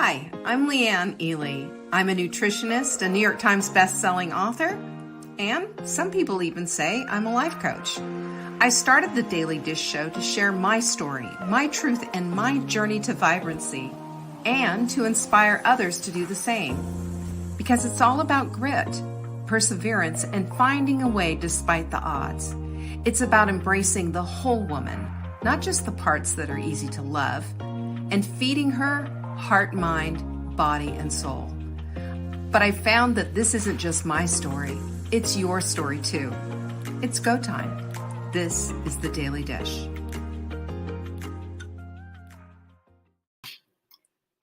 Hi, I'm Leanne Ely. I'm a nutritionist, a New York Times best-selling author, and some people even say I'm a life coach. I started the Daily Dish Show to share my story, my truth, and my journey to vibrancy, and to inspire others to do the same. Because it's all about grit, perseverance, and finding a way despite the odds. It's about embracing the whole woman, not just the parts that are easy to love, and feeding her heart, mind, body, and soul. But I found that this isn't just my story, it's your story too. It's go time. This is the Daily Dish.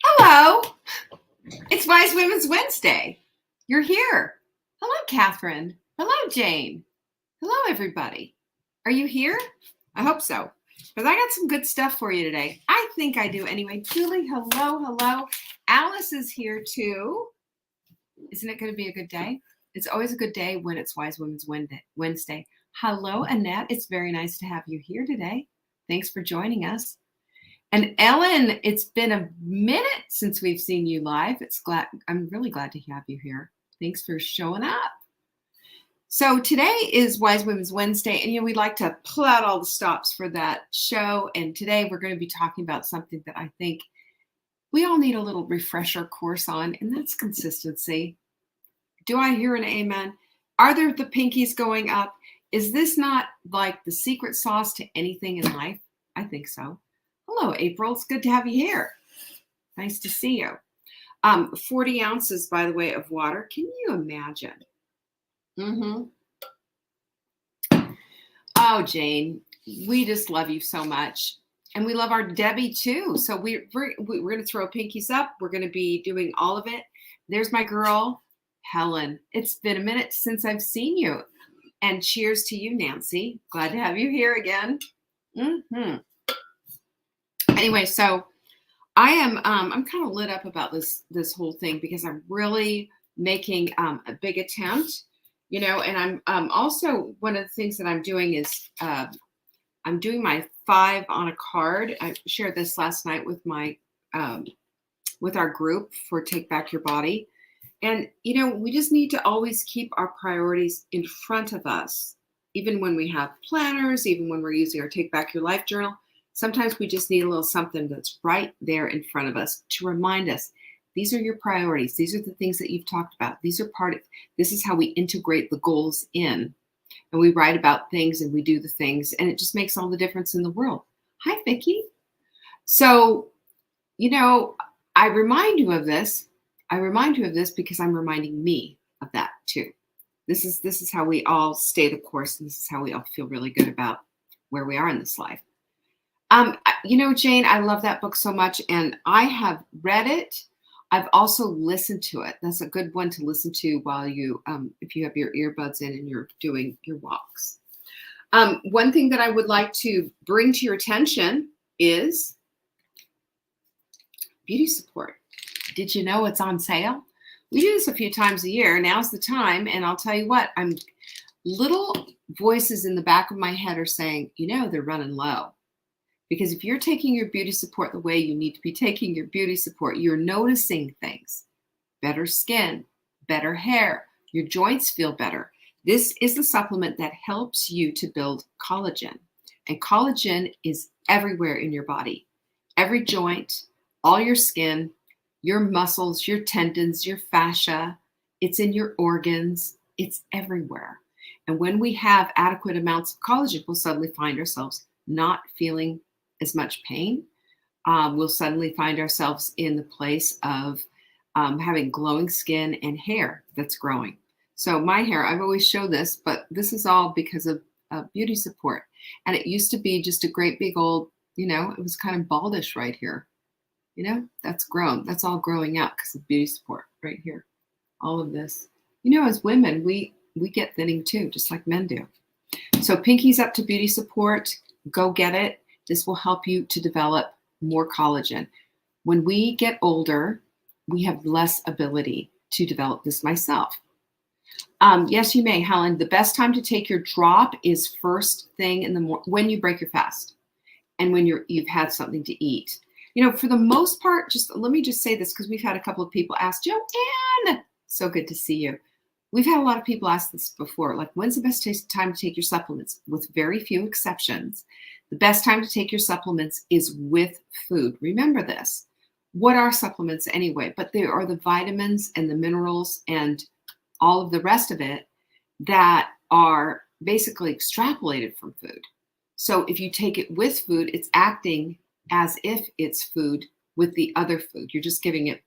Hello! It's Wise Women's Wednesday. You're here. Hello, Catherine. Hello, Jane. Hello, everybody. Are you here? I hope so. Because I got some good stuff for you today. I think I do anyway. Julie, hello. Alice is here too. Isn't it going to be a good day? It's always a good day when it's Wise Women's Wednesday. Hello, Annette. It's very nice to have you here today. Thanks for joining us. And Ellen, it's been a minute since we've seen you live. I'm really glad to have you here. Thanks for showing up. So today is Wise Women's Wednesday, and we'd like to pull out all the stops for that show. And today we're going to be talking about something that I think we all need a little refresher course on, and that's consistency. Do I hear an amen? Are there the pinkies going up? Is this not like the secret sauce to anything in life? I think so. Hello, April. It's good to have you here. Nice to see you. 40 ounces, by the way, of water. Can you imagine? Oh, Jane, we just love you so much. And we love our Debbie too. So we're going to throw pinkies up. We're going to be doing all of it. There's my girl, Helen. It's been a minute since I've seen you. And cheers to you, Nancy. Glad to have you here again. Anyway, so I am I'm kind of lit up about this whole thing because I'm really making a big attempt. And I'm also, one of the things that I'm doing is I'm doing my 5 on a card. I shared this last night with my with our group for Take Back Your Body. And, we just need to always keep our priorities in front of us, even when we have planners, even when we're using our Take Back Your Life journal. Sometimes we just need a little something that's right there in front of us to remind us. These are your priorities. These are the things that you've talked about. This is how we integrate the goals in. And we write about things and we do the things, and it just makes all the difference in the world. Hi, Vicki. So, I remind you of this. Because I'm reminding me of that too. This is how we all stay the course, and this is how we all feel really good about where we are in this life. Jane, I love that book so much, and I have read it. I've also listened to it. That's a good one to listen to while you, if you have your earbuds in and you're doing your walks. One thing that I would like to bring to your attention is beauty support. Did you know it's on sale? We do this a few times a year. Now's the time. And I'll tell you what, little voices in the back of my head are saying, they're running low. Because if you're taking your beauty support the way you need to be taking your beauty support, you're noticing things. Better skin, better hair, your joints feel better. This is the supplement that helps you to build collagen. And collagen is everywhere in your body. Every joint, all your skin, your muscles, your tendons, your fascia. It's in your organs. It's everywhere. And when we have adequate amounts of collagen, we'll suddenly find ourselves not feeling as much pain. We'll suddenly find ourselves in the place of having glowing skin and hair that's growing. So my hair, I've always showed this, but this is all because of beauty support. And it used to be just a great big old, it was kind of baldish right here. That's grown. That's all growing out because of beauty support right here. All of this. As women, we get thinning too, just like men do. So pinkies up to beauty support. Go get it. This will help you to develop more collagen. When we get older, we have less ability to develop this myself. Yes, you may, Helen. The best time to take your drop is first thing in the morning when you break your fast and when you've had something to eat. For the most part, just let me just say this because we've had a couple of people ask, Joanne, so good to see you. We've had a lot of people ask this before, like, when's the best time to take your supplements? With very few exceptions, the best time to take your supplements is with food. Remember this. What are supplements anyway? But they are the vitamins and the minerals and all of the rest of it that are basically extrapolated from food. So if you take it with food, it's acting as if it's food with the other food. You're just giving it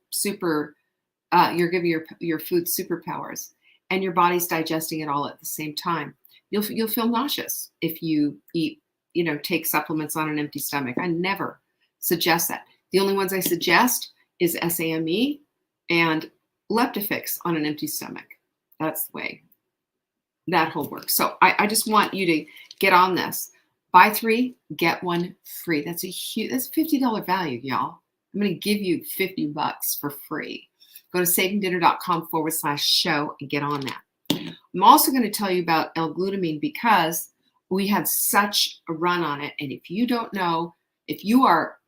you're giving your food superpowers, and your body's digesting it all at the same time. You'll feel nauseous if you eat, take supplements on an empty stomach. I never suggest that. The only ones I suggest is SAMe and Leptofix on an empty stomach. That's the way that whole works. So I just want you to get on this. Buy 3, get 1 free. That's that's $50 value, y'all. I'm going to give you $50 for free. Go to savingdinner.com/show and get on that. I'm also going to tell you about L-glutamine because we had such a run on it. And if you don't know, if you are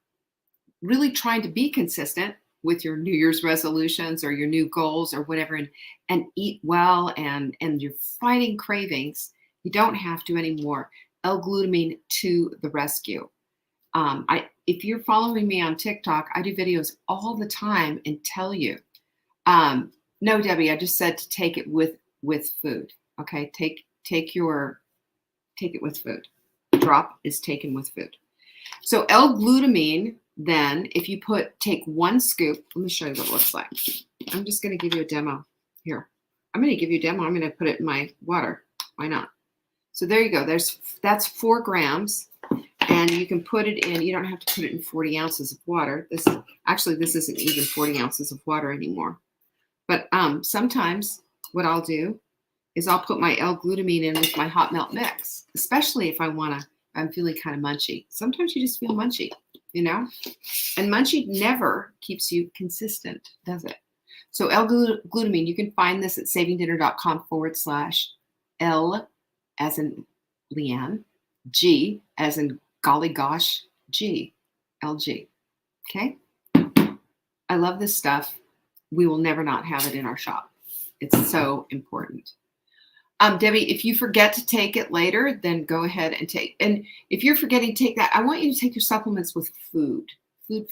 really trying to be consistent with your New Year's resolutions or your new goals or whatever, and eat well and you're fighting cravings, you don't have to anymore. L-glutamine to the rescue. If you're following me on TikTok, I do videos all the time and tell you, no, Debbie, I just said to take it with food. Okay. Take it with food. Drop is taken with food. So L-glutamine, then if you take 1 scoop, let me show you what it looks like. I'm just going to give you a demo here. I'm going to give you a demo. I'm going to put it in my water. Why not? So there you go. That's 4 grams, and you can put it in. You don't have to put it in 40 ounces of water. This isn't even 40 ounces of water anymore. But sometimes what I'll do is I'll put my L-glutamine in with my hot melt mix, especially if I'm feeling kind of munchy. Sometimes you just feel munchy, and munchy never keeps you consistent, does it? So L-glutamine, you can find this at savingdinner.com/L as in Leanne, G as in golly gosh, G, LG. Okay. I love this stuff. We will never not have it in our shop. It's so important. Debbie, if you forget to take it later, then go ahead and take. And if you're forgetting to take that, I want you to take your supplements with food. Food.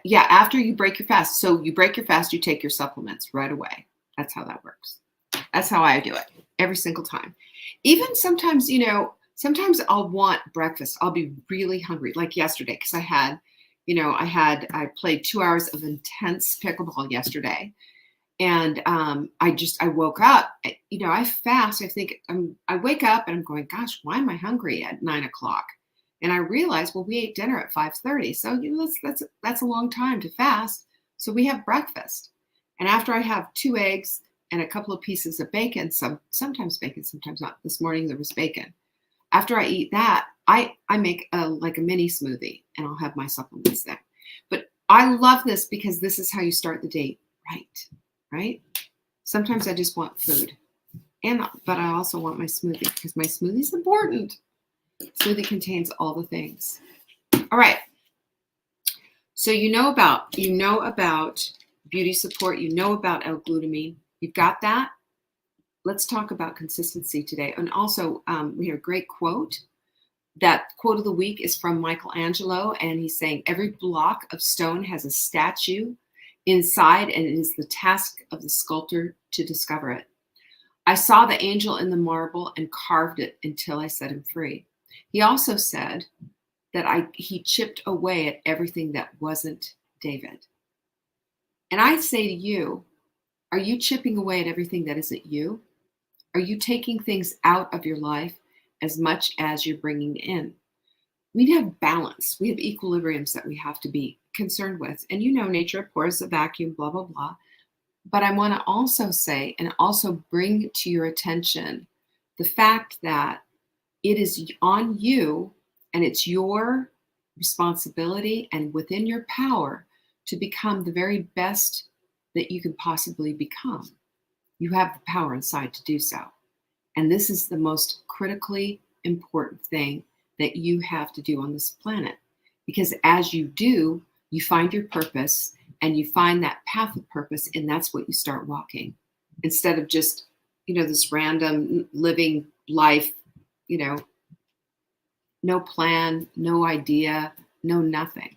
Yeah, after you break your fast. So you break your fast, you take your supplements right away. That's how that works. That's how I do it every single time. Even sometimes, sometimes I'll want breakfast. I'll be really hungry, like yesterday, because I played 2 hours of intense pickleball yesterday. And I woke up, I fast. I wake up and I'm going, gosh, why am I hungry at 9 o'clock? And I realized, well, we ate dinner at 5:30. So that's a long time to fast. So we have breakfast. And after I have 2 eggs and a couple of pieces of bacon, sometimes bacon, sometimes not. This morning there was bacon. After I eat that, I make a mini smoothie and I'll have my supplements there. But I love this because this is how you start the day right? Sometimes I just want food, but I also want my smoothie because my smoothie is important. Smoothie contains all the things. All right. So you know about beauty support. You know about L-glutamine. You've got that. Let's talk about consistency today. And also, we have a great quote. That quote of the week is from Michelangelo, and he's saying, every block of stone has a statue inside, and it is the task of the sculptor to discover it. I saw the angel in the marble and carved it until I set him free. He also said that he chipped away at everything that wasn't David. And I say to you, are you chipping away at everything that isn't you? Are you taking things out of your life as much as you're bringing in? We have balance. We have equilibriums that we have to be concerned with. And nature abhors a vacuum, blah, blah, blah. But I want to also say, and also bring to your attention, the fact that it is on you and it's your responsibility and within your power to become the very best that you can possibly become. You have the power inside to do so. And this is the most critically important thing that you have to do on this planet. Because as you do, you find your purpose and you find that path of purpose, and that's what you start walking instead of just, this random living life, no plan, no idea, no nothing.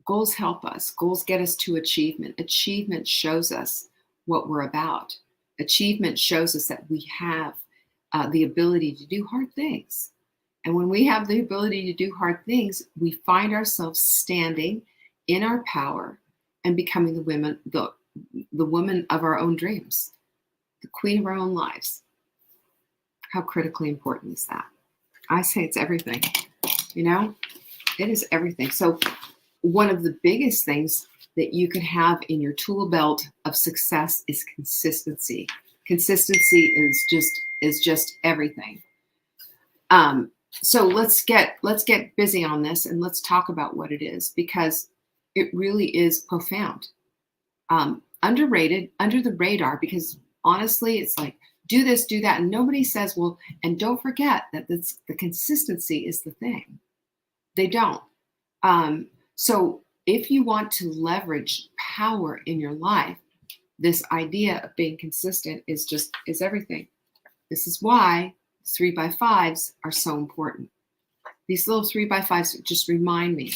Goals help us. Goals get us to achievement. Achievement shows us what we're about. Achievement shows us that we have the ability to do hard things. And when we have the ability to do hard things, we find ourselves standing in our power and becoming the woman of our own dreams, the queen of our own lives. How critically important is that? I say it's everything. It is everything. So one of the biggest things that you can have in your tool belt of success is consistency. Consistency is just everything. So let's get busy on this, and let's talk about what it is, because it really is profound. Underrated, under the radar, because honestly, it's like, do this, do that. And nobody says, well, and don't forget that the consistency is the thing. They don't. So if you want to leverage power in your life, this idea of being consistent is everything. This is why 3x5s are so important. These little 3x5s just remind me,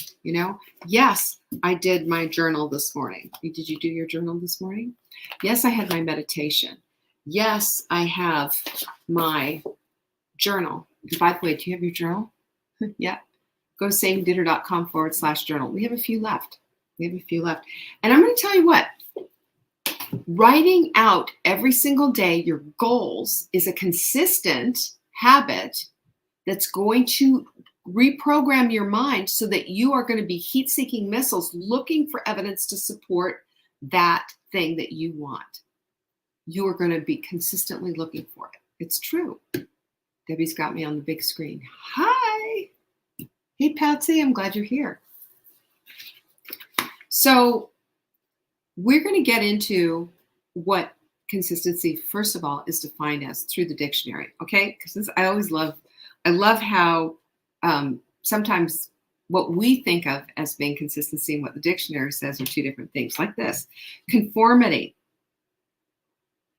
yes, I did my journal this morning. Did you do your journal this morning? Yes, I had my meditation. Yes, I have my journal. By the way, do you have your journal? Yeah. Go to savingdinner.com/journal. We have a few left. And I'm going to tell you what, writing out every single day your goals is a consistent habit that's going to reprogram your mind so that you are going to be heat-seeking missiles looking for evidence to support that thing that you want. You are going to be consistently looking for it. It's true. Debbie's got me on the big screen. Hi. Hey, Patsy, I'm glad you're here. So we're going to get into what consistency, first of all, is defined as through the dictionary, okay? Because I love how sometimes what we think of as being consistency and what the dictionary says are two different things, like this. Conformity.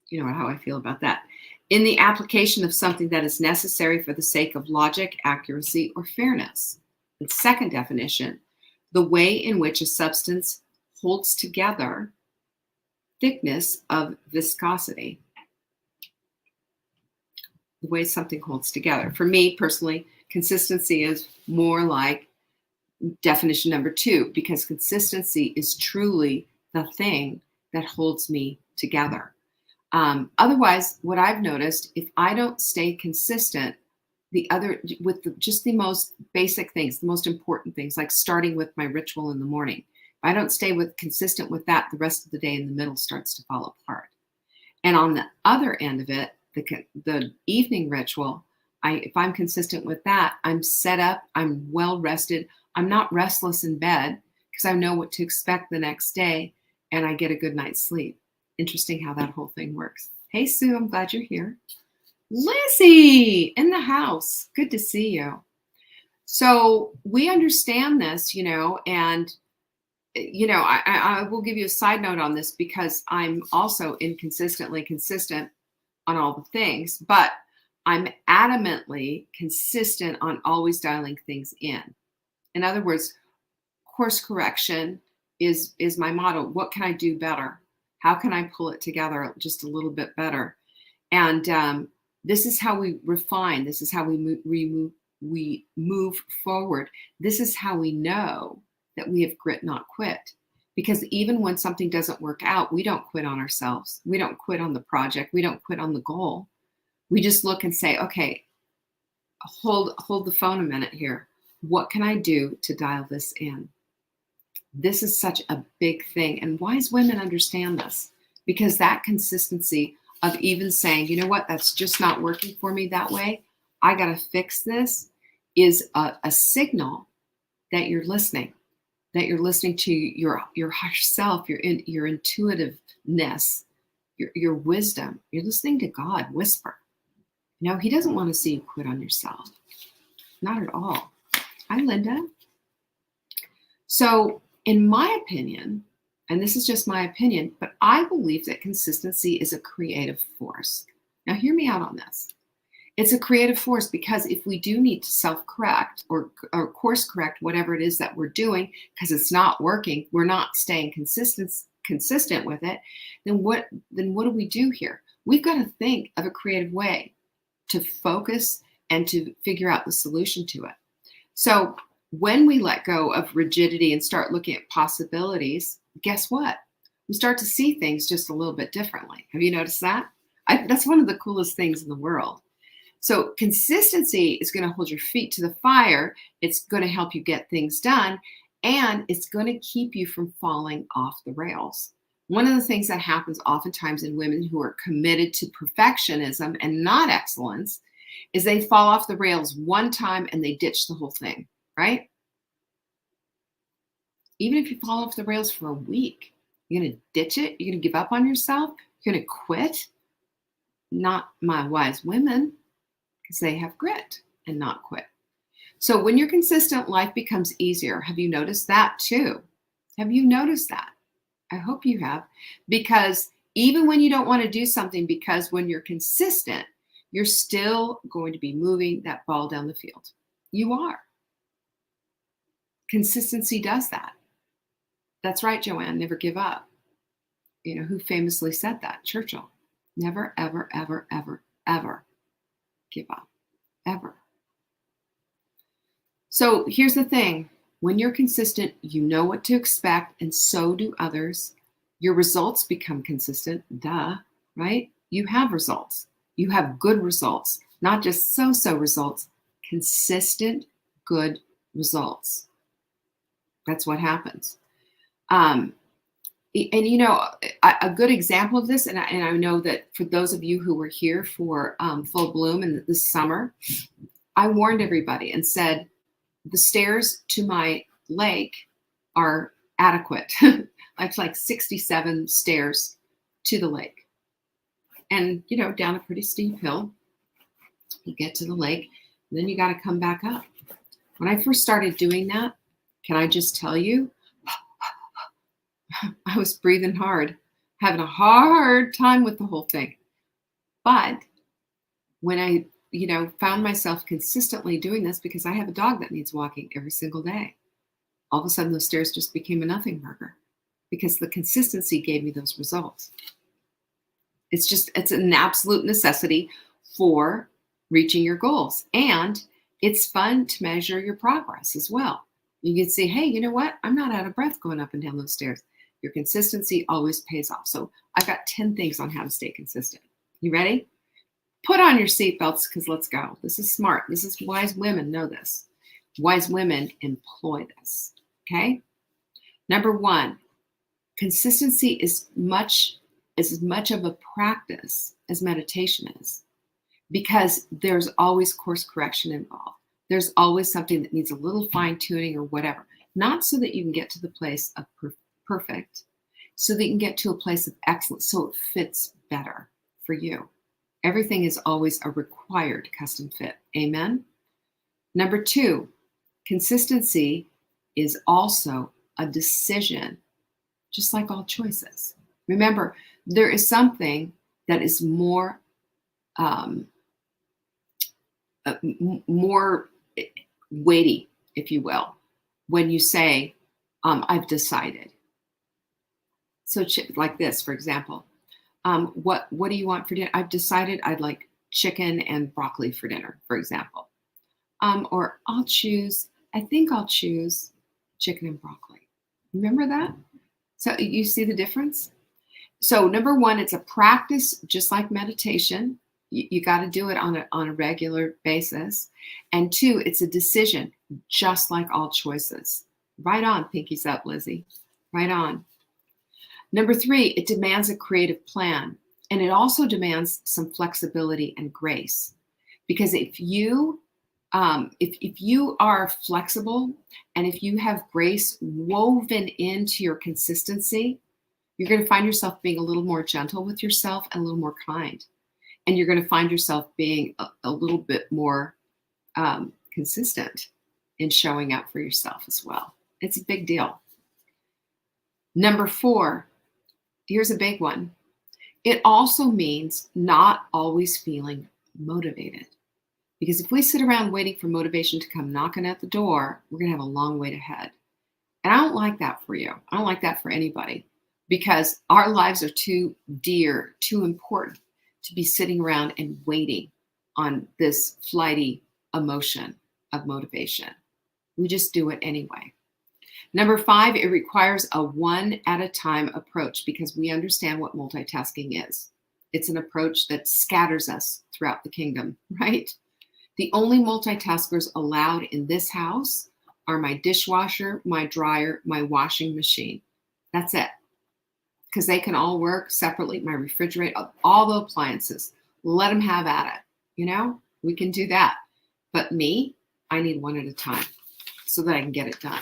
You know how I feel about that. In the application of something that is necessary for the sake of logic, accuracy, or fairness. The second definition, the way in which a substance holds together, thickness of viscosity. The way something holds together. For me personally, consistency is more like definition number 2, because consistency is truly the thing that holds me together. Otherwise, what I've noticed, if I don't stay consistent, just the most basic things, the most important things, like starting with my ritual in the morning, if I don't stay consistent with that, the rest of the day in the middle starts to fall apart. And on the other end of it, the evening ritual, if I'm consistent with that, I'm set up, I'm well rested, I'm not restless in bed because I know what to expect the next day, and I get a good night's sleep. Interesting how that whole thing works. Hey, Sue, I'm glad you're here. Lizzie in the house. Good to see you. So we understand this, and, I will give you a side note on this because I'm also inconsistently consistent on all the things, but I'm adamantly consistent on always dialing things in. In other words, course correction is my motto. What can I do better? How can I pull it together just a little bit better? And this is how we refine. This is how we move forward. This is how we know that we have grit, not quit. Because even when something doesn't work out, we don't quit on ourselves. We don't quit on the project. We don't quit on the goal. We just look and say, okay, hold the phone a minute here. What can I do to dial this in? This is such a big thing. And wise women understand this, because that consistency of even saying, you know what, that's just not working for me that way, I got to fix this, is a signal that you're listening, to your higher self, your intuitiveness, your wisdom. You're listening to God whisper. He doesn't want to see you quit on yourself. Not at all. Hi, Linda. So, in my opinion, and this is just my opinion, but I believe that consistency is a creative force. Now, hear me out on this. It's a creative force because if we do need to self-correct or course correct whatever it is that we're doing because it's not working, we're not staying consistent with it, then what do we do here? We've got to think of a creative way to focus and to figure out the solution to it. So when we let go of rigidity and start looking at possibilities, guess what? We start to see things just a little bit differently. Have you noticed that? That's one of the coolest things in the world. So consistency is going to hold your feet to the fire. It's going to help you get things done, and it's going to keep you from falling off the rails. One of the things that happens oftentimes in women who are committed to perfectionism and not excellence is they fall off the rails one time and they ditch the whole thing, right? Even if you fall off the rails for a week, you're going to ditch it? You're going to give up on yourself? You're going to quit? Not my wise women, because they have grit and not quit. So when you're consistent, life becomes easier. Have you noticed that too? Have you noticed that? I hope you have, because even when you don't want to do something, because when you're consistent, you're still going to be moving that ball down the field. You are. Consistency does that. That's right, Joanne, never give up. You know, who famously said that? Churchill. Never, ever, ever, ever, ever give up. Ever. So here's the thing. When you're consistent, you know what to expect, and so do others. Your results become consistent. Duh, right? You have results. You have good results, not just so-so results, consistent, good results. That's what happens. And you know, a good example of this, and I know that for those of you who were here for Full Bloom in this summer, I warned everybody and said, the stairs to my lake are adequate. It's like 67 stairs to the lake. And, you know, down a pretty steep hill, you get to the lake, and then you got to come back up. When I first started doing that, can I just tell you, I was breathing hard, having a hard time with the whole thing. But when I, you know, found myself consistently doing this, because I have a dog that needs walking every single day, all of a sudden those stairs just became a nothing burger because the consistency gave me those results. It's an absolute necessity for reaching your goals. And it's fun to measure your progress as well. You can say, hey, you know what? I'm not out of breath going up and down those stairs. Your consistency always pays off. So I've got 10 things on how to stay consistent. You ready? Put on your seatbelts, because let's go. This is smart. This is wise women know this. Wise women employ this. Okay? Number one, consistency is as much of a practice as meditation is, because there's always course correction involved. There's always something that needs a little fine tuning or whatever. Not so that you can get to the place of perfect, so that you can get to a place of excellence, so it fits better for you. Everything is always a required custom fit. Amen? Number two, consistency is also a decision, just like all choices. Remember, there is something that is more weighty, if you will, when you say, I've decided. So like this, for example, what do you want for dinner? I've decided I'd like chicken and broccoli for dinner, for example. Or I think I'll choose chicken and broccoli. Remember that? So you see the difference? So number one, it's a practice, just like meditation. You got to do it on a regular basis. And two, it's a decision, just like all choices. Right on, pinkies up, Lizzie. Right on. Number three, it demands a creative plan. And it also demands some flexibility and grace. Because if you are flexible and if you have grace woven into your consistency, you're going to find yourself being a little more gentle with yourself and a little more kind. And you're going to find yourself being a little bit more consistent in showing up for yourself as well. It's a big deal. Number 4, here's a big one. It also means not always feeling motivated. Because if we sit around waiting for motivation to come knocking at the door, we're going to have a long wait ahead. And I don't like that for you. I don't like that for anybody, because our lives are too dear, too important to be sitting around and waiting on this flighty emotion of motivation. We just do it anyway. Number 5, it requires a one-at-a-time approach, because we understand what multitasking is. It's an approach that scatters us throughout the kingdom, right? The only multitaskers allowed in this house are my dishwasher, my dryer, my washing machine. That's it. Because they can all work separately. My refrigerator, all the appliances, let them have at it. You know, we can do that. But me, I need one at a time so that I can get it done.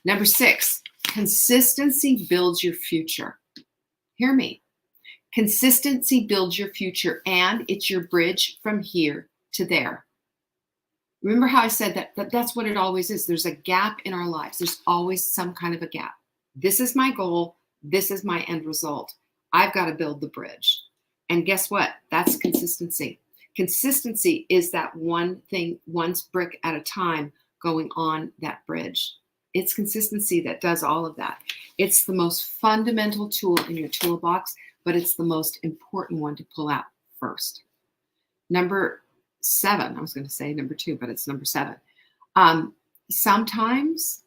Number 6, consistency builds your future. Hear me. Consistency builds your future, and it's your bridge from here to there. Remember how I said that's what it always is. There's a gap in our lives. There's always some kind of a gap. This is my goal. This is my end result. I've got to build the bridge. And guess what? That's consistency. Consistency is that one thing, one brick at a time going on that bridge. It's consistency that does all of that. It's the most fundamental tool in your toolbox, but it's the most important one to pull out first. Number 7, I was going to say number 2, but it's number 7. Sometimes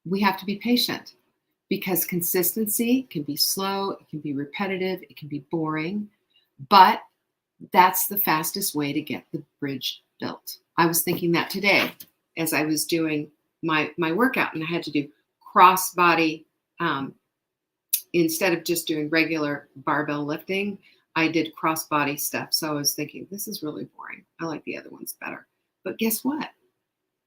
we have to be patient, because consistency can be slow, it can be repetitive, it can be boring, but that's the fastest way to get the bridge built. I was thinking that today as I was doing my workout, and I had to do cross body. Instead of just doing regular barbell lifting, I did cross body stuff. So I was thinking, this is really boring. I like the other ones better. But guess what?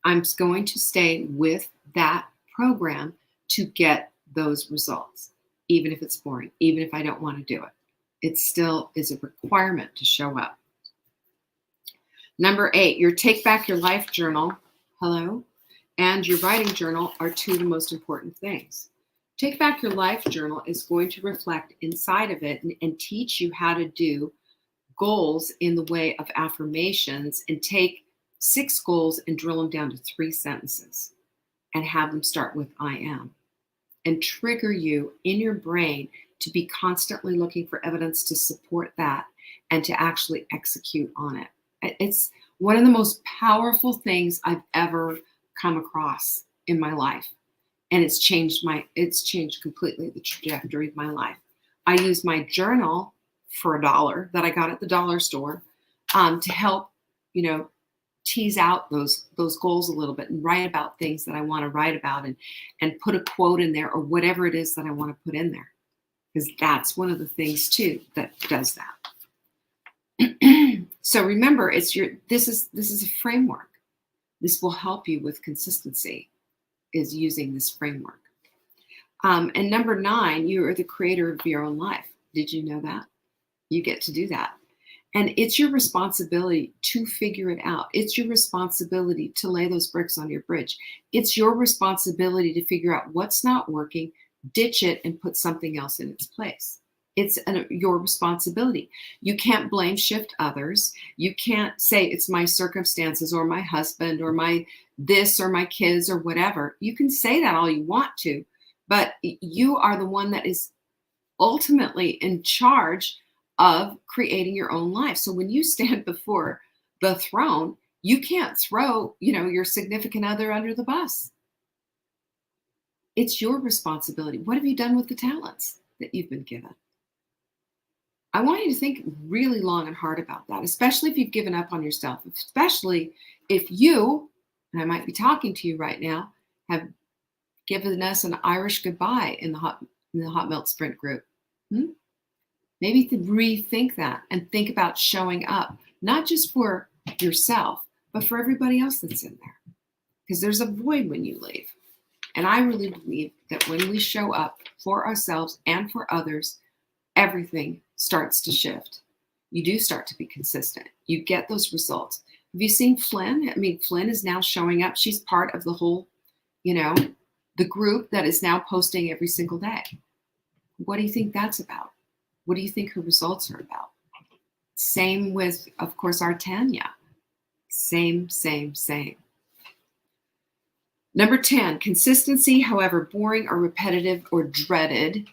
I'm going to stay with that program to get those results, even if it's boring, even if I don't want to do it. It still is a requirement to show up. Number 8, your Take Back Your Life journal, hello, and your writing journal are 2 of the most important things. Take Back Your Life journal is going to reflect inside of it and teach you how to do goals in the way of affirmations, and take 6 goals and drill them down to 3 sentences and have them start with I am, and trigger you in your brain to be constantly looking for evidence to support that and to actually execute on it. It's one of the most powerful things I've ever come across in my life. And it's changed completely the trajectory of my life. I use my journal for $1 that I got at the dollar store to help, tease out those goals a little bit and write about things that I want to write about, and put a quote in there or whatever it is that I want to put in there. Because that's one of the things too that does that. So remember, this is a framework. This will help you with consistency, is using this framework. And number 9, you are the creator of your own life. Did you know that? You get to do that. And it's your responsibility to figure it out. It's your responsibility to lay those bricks on your bridge. It's your responsibility to figure out what's not working, ditch it, and put something else in its place. It's your responsibility. You can't blame shift others. You can't say it's my circumstances or my husband or my this or my kids or whatever. You can say that all you want to, but you are the one that is ultimately in charge of creating your own life. So when you stand before the throne, you can't throw, your significant other under the bus. It's your responsibility. What have you done with the talents that you've been given? I want you to think really long and hard about that, especially if you've given up on yourself, especially if you, and I might be talking to you right now, have given us an Irish goodbye in the Hot Melt Sprint group. Maybe to rethink that and think about showing up, not just for yourself, but for everybody else that's in there. Because there's a void when you leave. And I really believe that when we show up for ourselves and for others, everything starts to shift. You do start to be consistent. You get those results. Have you seen Flynn? I mean, Flynn is now showing up. She's part of the whole, the group that is now posting every single day. What do you think that's about? What do you think her results are about? Same with, of course, our Tanya. Same. Number 10, consistency, however boring or repetitive or dreaded,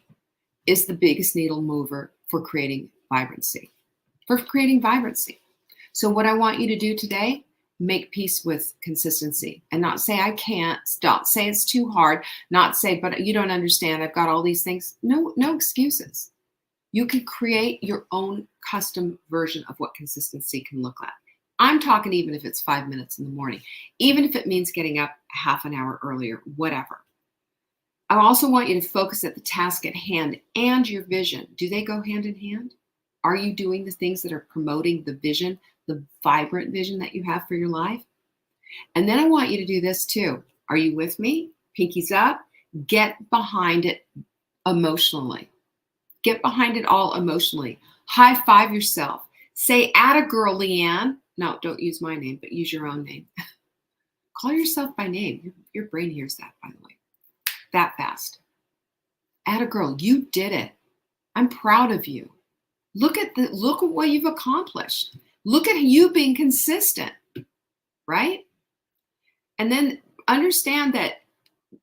is the biggest needle mover for creating vibrancy. So what I want you to do today, make peace with consistency and not say, I can't, not say it's too hard, not say, but you don't understand, I've got all these things. No excuses. You can create your own custom version of what consistency can look like. I'm talking even if it's 5 minutes in the morning, even if it means getting up half an hour earlier, whatever. I also want you to focus at the task at hand and your vision. Do they go hand in hand? Are you doing the things that are promoting the vision, the vibrant vision that you have for your life? And then I want you to do this too. Are you with me? Pinkies up. Get behind it emotionally. Get behind it all emotionally. High five yourself. Say, atta girl, Leanne. No, don't use my name, but use your own name. Call yourself by name. Your brain hears that, by the way. That fast. Atta girl, you did it. I'm proud of you. Look at what you've accomplished. Look at you being consistent, right? And then understand that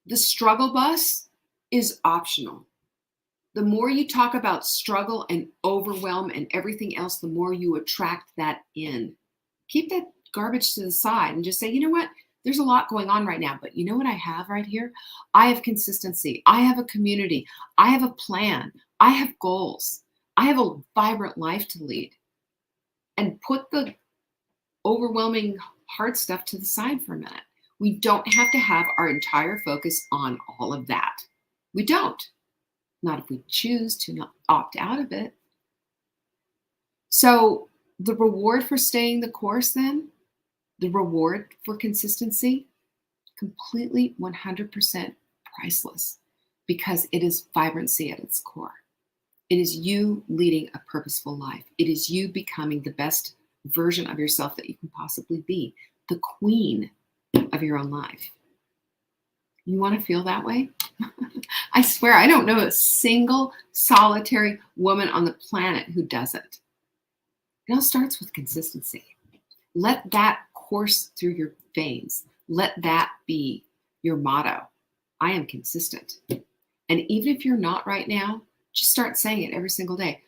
the struggle bus is optional. The more you talk about struggle and overwhelm and everything else, the more you attract that in. Keep that garbage to the side and just say, you know what? There's a lot going on right now, but you know what I have right here? I have consistency. I have a community. I have a plan. I have goals. I have a vibrant life to lead. And put the overwhelming hard stuff to the side for a minute. We don't have to have our entire focus on all of that. We don't. Not if we choose to not opt out of it. So the reward for staying the course then, the reward for consistency, completely 100% priceless because it is vibrancy at its core. It is you leading a purposeful life. It is you becoming the best version of yourself that you can possibly be, the queen of your own life. You want to feel that way? I swear, I don't know a single solitary woman on the planet who doesn't. It all starts with consistency. Let that course through your veins. Let that be your motto. I am consistent. And even if you're not right now, just start saying it every single day.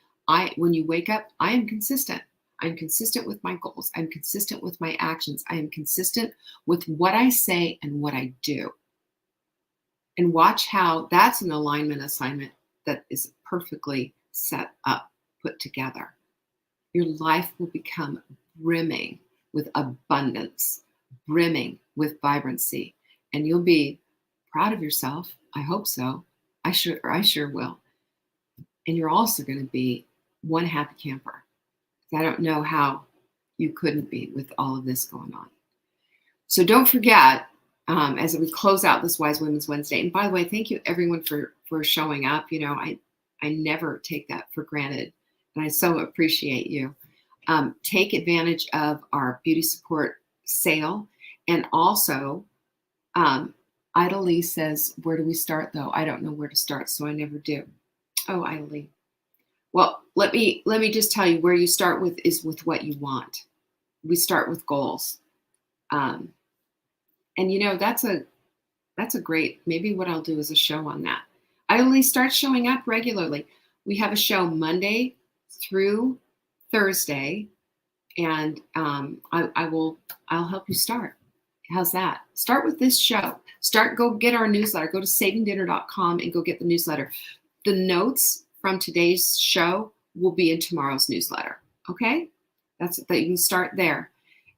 When you wake up, I am consistent. I'm consistent with my goals. I'm consistent with my actions. I am consistent with what I say and what I do. And watch how that's an alignment assignment that is perfectly set up, put together. Your life will become brimming with abundance, brimming with vibrancy, and you'll be proud of yourself. I hope so. I sure will. And you're also going to be one happy camper. I don't know how you couldn't be with all of this going on. So don't forget, as we close out this Wise Women's Wednesday, and by the way, thank you everyone for showing up. You know, I never take that for granted, and I so appreciate you. Take advantage of our beauty support sale, and also, Ida Lee says, "Where do we start, though?" I don't know where to start, so I never do. Oh, Ida Lee. Well, let me just tell you where you start with is with what you want. We start with goals. And you know, that's a great, maybe what I'll do is a show on that. I only start showing up regularly. We have a show Monday through Thursday, and I'll help you start. How's that? Start with this show. Go get our newsletter. Go to savingdinner.com and go get the newsletter. The notes from today's show will be in tomorrow's newsletter. Okay? That you can start there.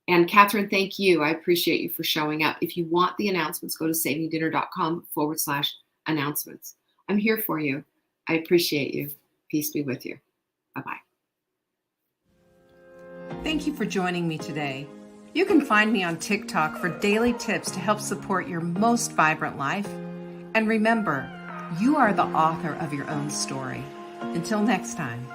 And Catherine, thank you. I appreciate you for showing up. If you want the announcements, go to savingdinner.com/announcements. I'm here for you. I appreciate you. Peace be with you. Bye-bye. Thank you for joining me today. You can find me on TikTok for daily tips to help support your most vibrant life. And remember, you are the author of your own story. Until next time.